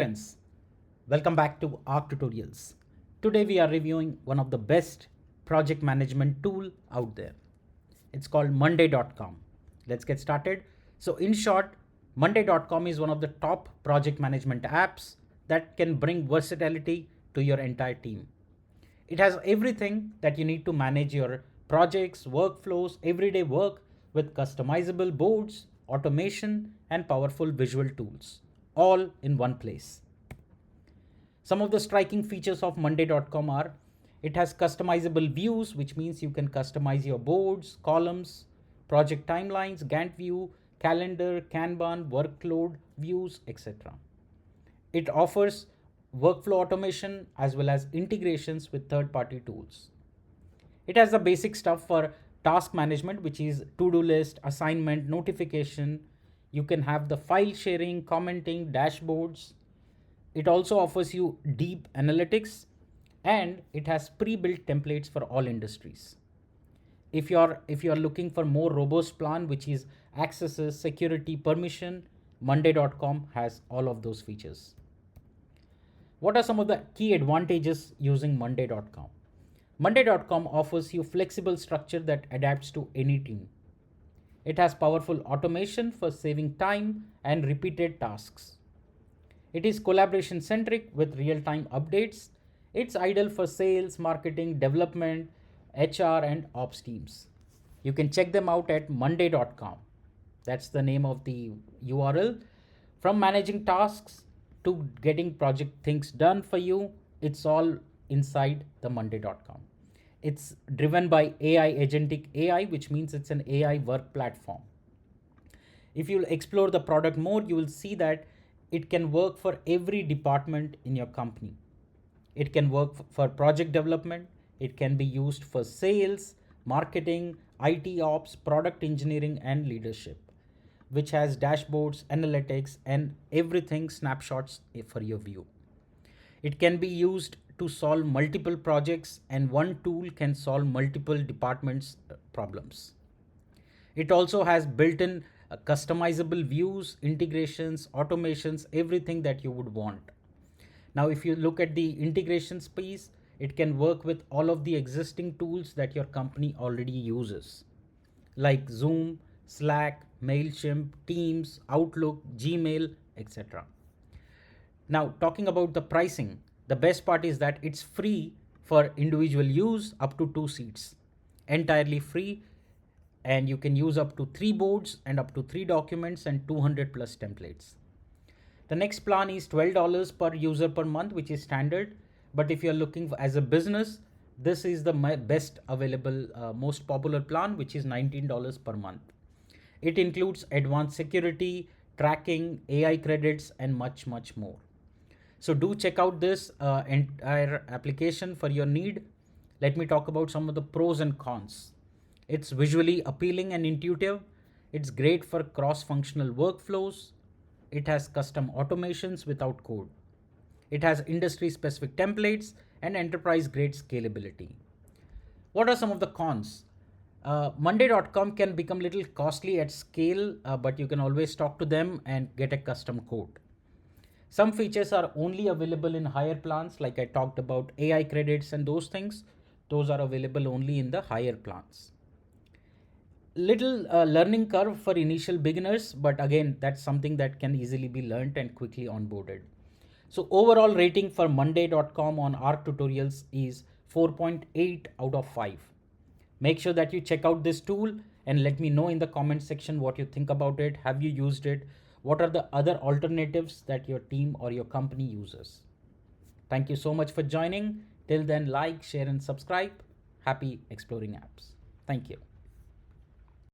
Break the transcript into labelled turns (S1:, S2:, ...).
S1: Friends, welcome back to ARC Tutorials. Today we are reviewing one of the best project management tool out there. It's called Monday.com. Let's get started. So in short, Monday.com is one of the top project management apps that can bring versatility to your entire team. It has everything that you need to manage your projects, workflows, everyday work with customizable boards, automation, and powerful visual tools, all in one place. Some of the striking features of Monday.com are it has customizable views, which means you can customize your boards, columns, project timelines, Gantt view, calendar, Kanban, workload views, etc. It offers workflow automation as well as integrations with third-party tools. It has the basic stuff for task management, which is to-do list, assignment, notification. You can have the file sharing, commenting, dashboards. It also offers you deep analytics, and it has pre-built templates for all industries. If you're looking for more robust plan, which is accesses, security, permission, Monday.com has all of those features. What are some of the key advantages using Monday.com? Monday.com offers you flexible structure that adapts to any team. It has powerful automation for saving time and repeated tasks. It is collaboration centric with real time updates. It's ideal for sales, marketing, development, HR, and ops teams. You can check them out at monday.com. That's the name of the URL. From managing tasks to getting project things done for you, it's all inside the monday.com. It's driven by AI agentic AI, which means it's an AI work platform. If you explore the product more, you will see that it can work for every department in your company. It can work for project development. It can be used for sales, marketing, IT ops, product engineering, and leadership, which has dashboards, analytics, and everything snapshots for your view. It can be used to solve multiple projects, and one tool can solve multiple departments' problems. It also has built-in customizable views, integrations, automations, everything that you would want. Now, if you look at the integrations piece, it can work with all of the existing tools that your company already uses, like Zoom, Slack, MailChimp, Teams, Outlook, Gmail, etc. Now, talking about the pricing, the best part is that it's free for individual use up to 2 seats, entirely free, and you can use up to 3 boards and up to 3 documents and 200 plus templates. The next plan is $12 per user per month, which is standard. But if you're looking for, as a business, this is the best available, most popular plan, which is $19 per month. It includes advanced security, tracking, AI credits, and much, much more. So do check out this entire application for your need. Let me talk about some of the pros and cons. It's visually appealing and intuitive. It's great for cross-functional workflows. It has custom automations without code. It has industry-specific templates and enterprise-grade scalability. What are some of the cons? Monday.com can become a little costly at scale, but you can always talk to them and get a custom quote. Some features are only available in higher plans, like I talked about AI credits and those things. Those are available only in the higher plans. Little learning curve for initial beginners, but again, that's something that can easily be learned and quickly onboarded. So overall rating for Monday.com on ARC Tutorials is 4.8 out of 5. Make sure that you check out this tool and let me know in the comment section what you think about it. Have you used it? What are the other alternatives that your team or your company uses? Thank you so much for joining. Till then, like, share, and subscribe. Happy exploring apps. Thank you.